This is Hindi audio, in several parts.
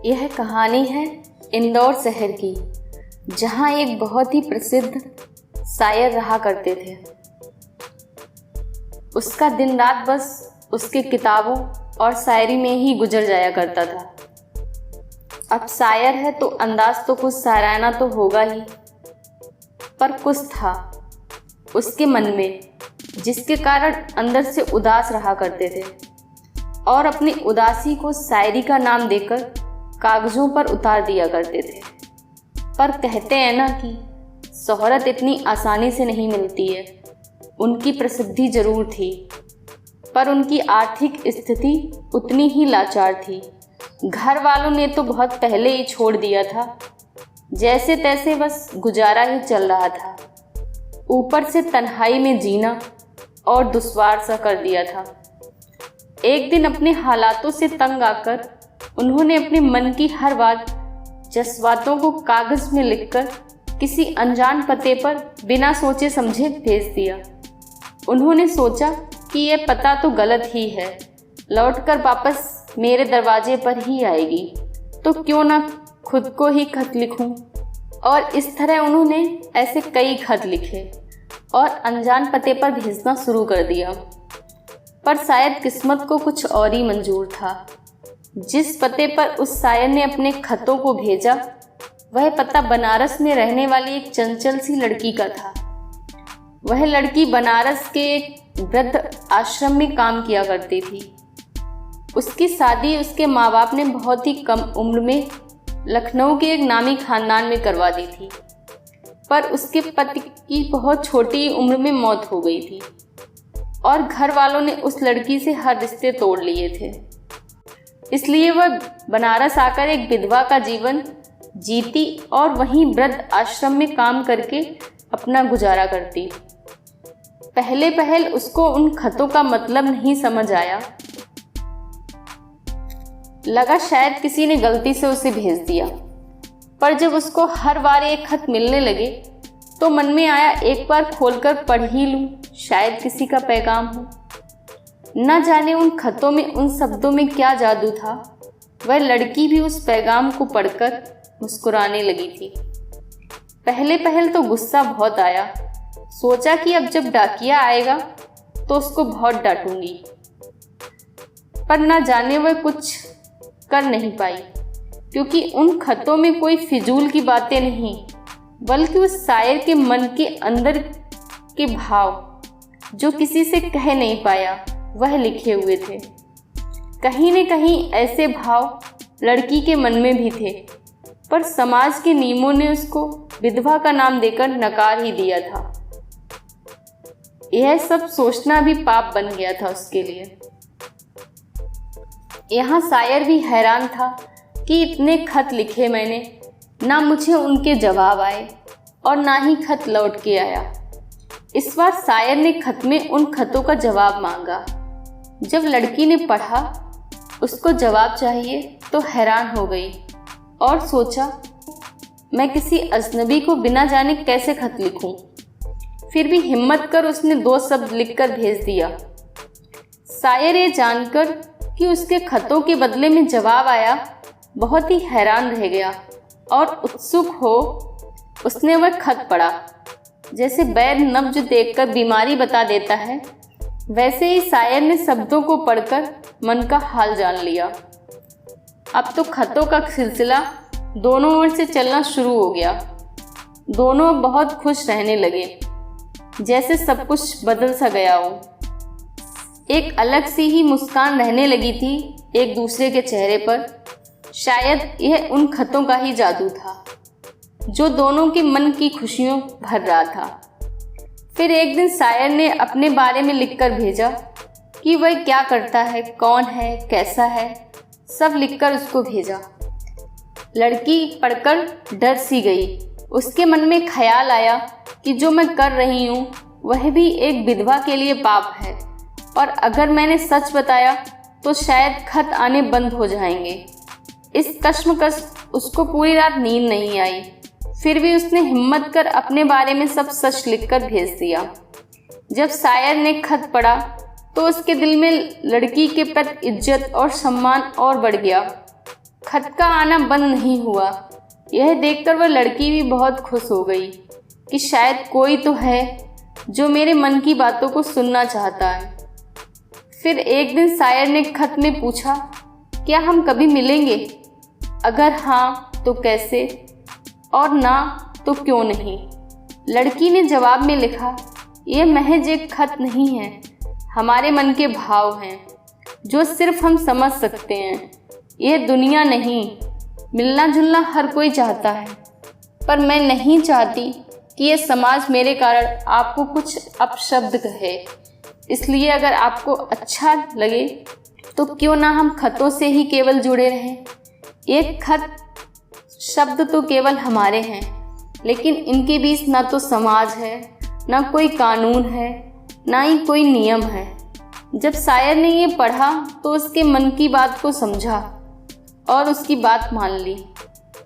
यह कहानी है इंदौर शहर की, जहाँ एक बहुत ही प्रसिद्ध शायर रहा करते थे। उसका दिन रात बस उसके किताबों और शायरी में ही गुजर जाया करता था। अब शायर है तो अंदाज तो कुछ शायराना तो होगा ही, पर कुछ था उसके मन में जिसके कारण अंदर से उदास रहा करते थे और अपनी उदासी को शायरी का नाम देकर कागजों पर उतार दिया करते थे। पर कहते हैं ना कि शोहरत इतनी आसानी से नहीं मिलती है। उनकी प्रसिद्धि जरूर थी, पर उनकी आर्थिक स्थिति उतनी ही लाचार थी। घर वालों ने तो बहुत पहले ही छोड़ दिया था, जैसे तैसे बस गुजारा ही चल रहा था। ऊपर से तन्हाई में जीना और दुश्वार सा कर दिया था। एक दिन अपने हालातों से तंग आकर उन्होंने अपने मन की हर बात जज्बातों को कागज में लिखकर किसी अनजान पते पर बिना सोचे समझे भेज दिया। उन्होंने सोचा कि यह पता तो गलत ही है, लौटकर वापस मेरे दरवाजे पर ही आएगी, तो क्यों ना खुद को ही खत लिखूं। और इस तरह उन्होंने ऐसे कई खत लिखे और अनजान पते पर भेजना शुरू कर दिया। पर शायद किस्मत को कुछ और ही मंजूर था। जिस पते पर उस शायर ने अपने खतों को भेजा, वह पता बनारस में रहने वाली एक चंचल सी लड़की का था। वह लड़की बनारस के एक वृद्ध आश्रम में काम किया करती थी। उसकी शादी उसके माँ बाप ने बहुत ही कम उम्र में लखनऊ के एक नामी खानदान में करवा दी थी, पर उसके पति की बहुत छोटी उम्र में मौत हो गई थी और घर वालों ने उस लड़की से हर रिश्ते तोड़ लिए थे। इसलिए वह बनारस आकर एक विधवा का जीवन जीती और वहीं वृद्ध आश्रम में काम करके अपना गुजारा करती। पहले पहल उसको उन खतों का मतलब नहीं समझ आया। लगा शायद किसी ने गलती से उसे भेज दिया, पर जब उसको हर बार एक खत मिलने लगे तो मन में आया एक बार खोलकर पढ़ ही लूं, शायद किसी का पैगाम हो। न जाने उन खतों में, उन शब्दों में क्या जादू था। वह लड़की भी उस पैगाम को पढ़कर मुस्कुराने लगी थी। पहले पहल तो गुस्सा बहुत आया। सोचा कि अब जब डाकिया आएगा तो उसको बहुत डांटूंगी, पर न जाने वह कुछ कर नहीं पाई, क्योंकि उन खतों में कोई फिजूल की बातें नहीं, बल्कि उस शायर के मन के अंदर के भाव जो किसी से कह नहीं पाया, वह लिखे हुए थे। कहीं न कहीं ऐसे भाव लड़की के मन में भी थे, पर समाज के नियमों ने उसको विधवा का नाम देकर नकार ही दिया था। यह सब सोचना भी पाप बन गया था उसके लिए। यहाँ शायर भी हैरान था कि इतने खत लिखे मैंने, ना मुझे उनके जवाब आए और ना ही खत लौट के आया। इस बार शायर ने खत में उन खतों का जवाब मांगा। जब लड़की ने पढ़ा उसको जवाब चाहिए तो हैरान हो गई और सोचा मैं किसी अजनबी को बिना जाने कैसे खत लिखूं। फिर भी हिम्मत कर उसने 2 शब्द लिखकर भेज दिया। शायर ये जानकर कि उसके खतों के बदले में जवाब आया बहुत ही हैरान रह गया और उत्सुक हो उसने वह खत पढ़ा। जैसे वैद्य नब्ज देखकर बीमारी बता देता है, वैसे ही शायर ने शब्दों को पढ़कर मन का हाल जान लिया। अब तो खतों का सिलसिला दोनों ओर से चलना शुरू हो गया। दोनों बहुत खुश रहने लगे, जैसे सब कुछ बदल सा गया हो। एक अलग सी ही मुस्कान रहने लगी थी एक दूसरे के चेहरे पर। शायद यह उन खतों का ही जादू था जो दोनों के मन की खुशियों भर रहा था। फिर एक दिन शायर ने अपने बारे में लिखकर भेजा कि वह क्या करता है, कौन है, कैसा है, सब लिखकर उसको भेजा। लड़की पढ़कर डर सी गई। उसके मन में ख्याल आया कि जो मैं कर रही हूँ वह भी एक विधवा के लिए पाप है, और अगर मैंने सच बताया तो शायद खत आने बंद हो जाएंगे। इस कश्मकश उसको पूरी रात नींद नहीं आई। फिर भी उसने हिम्मत कर अपने बारे में सब सच लिखकर भेज दिया। जब शायर ने खत पढ़ा तो उसके दिल में लड़की के प्रति इज्जत और सम्मान और बढ़ गया। खत का आना बंद नहीं हुआ। यह देखकर वह लड़की भी बहुत खुश हो गई कि शायद कोई तो है जो मेरे मन की बातों को सुनना चाहता है। फिर एक दिन शायर ने खत में पूछा, क्या हम कभी मिलेंगे? अगर हाँ तो कैसे, और ना तो क्यों नहीं? लड़की ने जवाब में लिखा, यह महज एक खत नहीं है, हमारे मन के भाव हैं जो सिर्फ हम समझ सकते हैं। यह दुनिया नहीं, मिलना जुलना हर कोई चाहता है, पर मैं नहीं चाहती कि यह समाज मेरे कारण आपको कुछ अपशब्द कहे। इसलिए अगर आपको अच्छा लगे तो क्यों ना हम खतों से ही केवल जुड़े रहें। एक खत शब्द तो केवल हमारे हैं, लेकिन इनके बीच ना तो समाज है, ना कोई कानून है, ना ही कोई नियम है। जब शायर ने ये पढ़ा तो उसके मन की बात को समझा और उसकी बात मान ली।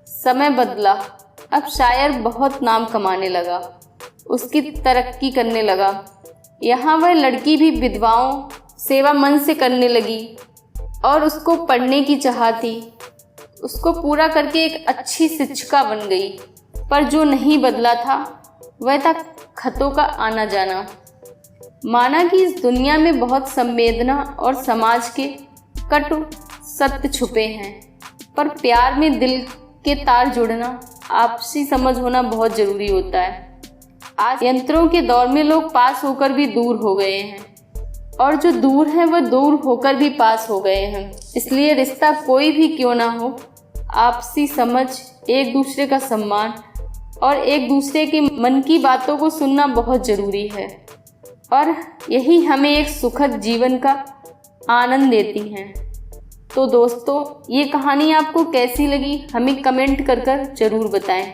समय बदला, अब शायर बहुत नाम कमाने लगा, उसकी तरक्की करने लगा। यहाँ वह लड़की भी विधवाओं सेवा मन से करने लगी और उसको पढ़ने की चाह थी। उसको पूरा करके एक अच्छी शिक्षिका बन गई। पर जो नहीं बदला था वह था खतों का आना जाना। माना कि इस दुनिया में बहुत संवेदना और समाज के कटु सत्य छुपे हैं, पर प्यार में दिल के तार जुड़ना, आपसी समझ होना बहुत जरूरी होता है। आज यंत्रों के दौर में लोग पास होकर भी दूर हो गए हैं, और जो दूर हैं वह दूर होकर भी पास हो गए हैं। इसलिए रिश्ता कोई भी क्यों ना हो, आपसी समझ, एक दूसरे का सम्मान और एक दूसरे के मन की बातों को सुनना बहुत ज़रूरी है, और यही हमें एक सुखद जीवन का आनंद देती हैं। तो दोस्तों, ये कहानी आपको कैसी लगी हमें कमेंट कर ज़रूर बताएं।